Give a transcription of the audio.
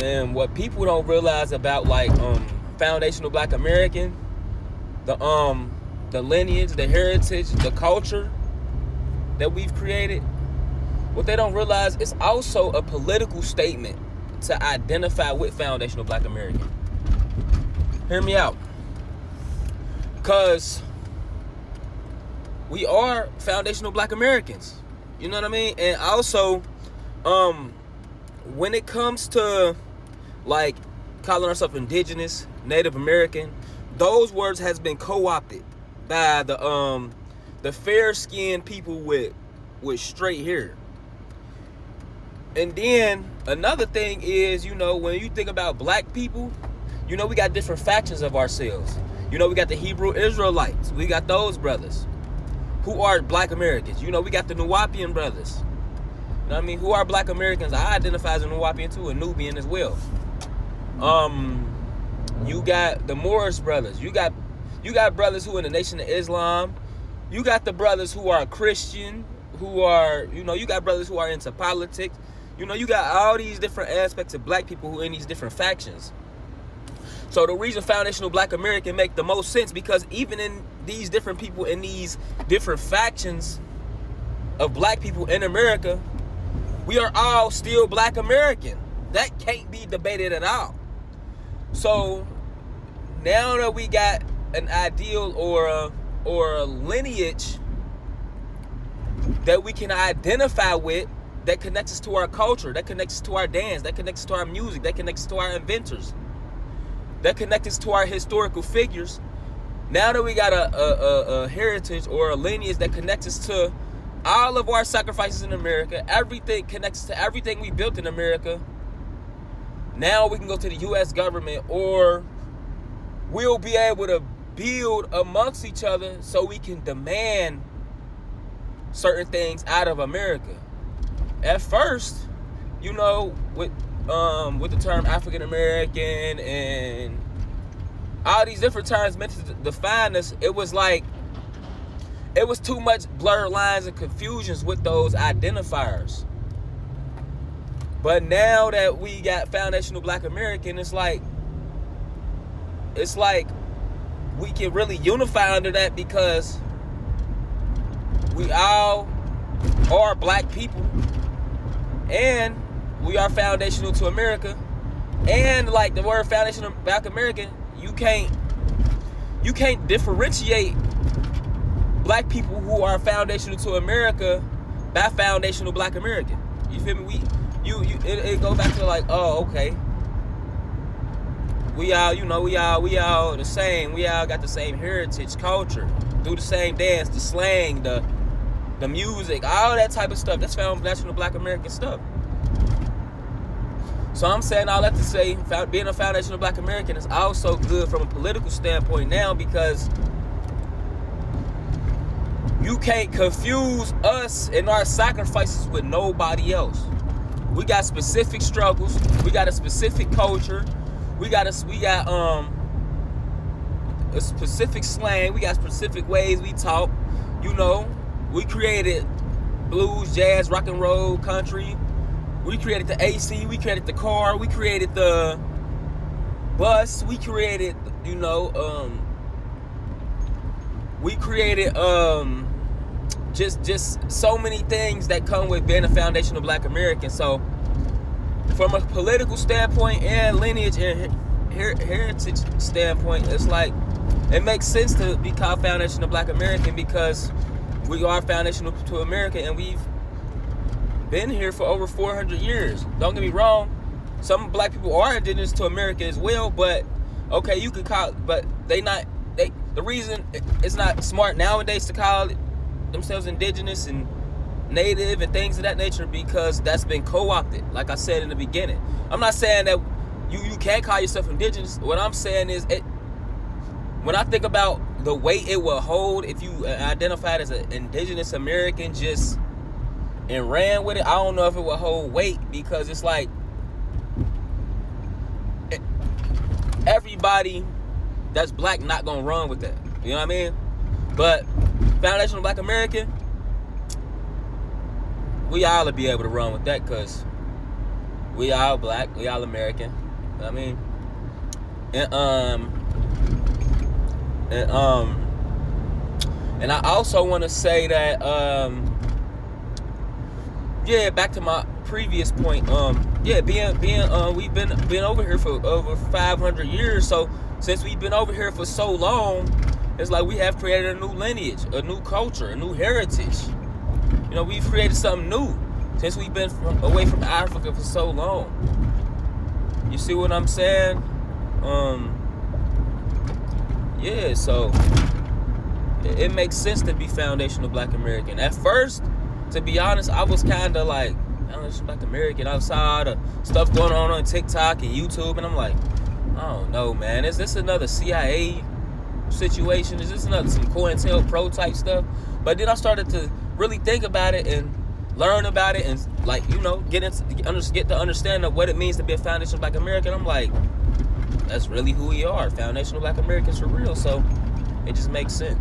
And what people don't realize about like foundational Black American, the lineage, the heritage, the culture that we've created, what they don't realize is also a political statement to identify with foundational Black American. Hear me out. Because we are foundational Black Americans. You know what I mean? And also, when it comes to like calling ourselves indigenous, Native American, those words has been co-opted by the fair-skinned people with straight hair. And then another thing is, you know, when you think about Black people, you know, we got different factions of ourselves. You know, we got the Hebrew Israelites. We got those brothers who are Black Americans. You know, we got the Nuwaubian brothers. You know what I mean? Who are Black Americans? I identify as a Nuwaubian too, a Nubian as well. You got the Moorish brothers. You got brothers who are in the Nation of Islam. You got the brothers who are Christian, who are, you know, you got brothers who are into politics. You know, you got all these different aspects of Black people who are in these different factions. So the reason foundational Black American make the most sense, because even in these different people in these different factions of Black people in America, we are all still Black American. That can't be debated at all. So now that we got an ideal or a lineage that we can identify with, that connects us to our culture, that connects us to our dance, that connects us to our music, that connects us to our inventors, that connects us to our historical figures. Now that we got a heritage or a lineage that connects us to all of our sacrifices in America, everything connects to everything we built in America. Now we can go to the U.S. government, or we'll be able to build amongst each other so we can demand certain things out of America. At first, you know, with the term African American and all these different terms meant to define us, it was like, it was too much blurred lines and confusions with those identifiers. But now that we got foundational Black American, it's like we can really unify under that, because we all are Black people, and we are foundational to America. And like the word foundational Black American, you can't differentiate Black people who are foundational to America by foundational Black American. You feel me? It goes back to like, oh, okay, we all the same. We all got the same heritage, culture, do the same dance, the slang, the music, all that type of stuff. That's foundational Black American stuff. So I'm saying all that to say, being a foundational Black American is also good from a political standpoint now, because you can't confuse us and our sacrifices with nobody else. We got specific struggles. We got a specific culture. We got a specific slang. We got specific ways we talk. You know, we created blues, jazz, rock and roll, country. We created the AC. We created the car. We created the bus. We created, you know, just so many things that come with being a foundational Black American. So from a political standpoint and lineage and heritage standpoint, it's like, it makes sense to be called foundational Black American, because we are foundational to America, and we've been here for over 400 years. Don't get me wrong, some Black people are indigenous to America as well, but okay, you could call it, but the reason it's not smart nowadays to call themselves indigenous and native and things of that nature, because that's been co-opted, like I said in the beginning. I'm not saying that you can't call yourself indigenous. What I'm saying is, when I think about the weight it will hold if you identified as an indigenous American just and ran with it, I don't know if it will hold weight, because it's like everybody that's Black not gonna run with that. You know what I mean? But foundational Black American, we all will be able to run with that, because We all black. We all American. I mean, and and I also want to say that yeah, back to my previous point. Yeah, we've been over here for over 500 years. So since we've been over here for so long, it's like we have created a new lineage, a new culture, a new heritage. You know, we've created something new since we've been away from Africa for so long. You see what I'm saying? Yeah, so it makes sense to be foundational Black American. At first, to be honest, I was kind of like, I don't know, Black American. I saw the stuff going on TikTok and YouTube, and I'm like, I don't know, man. Is this another CIA situation? Is this another some COINTELPRO type stuff? But then I started to really think about it and learn about it, and like, you know, get the understanding of what it means to be a foundational Black American. I'm like, that's really who we are, foundational Black Americans for real. So it just makes sense.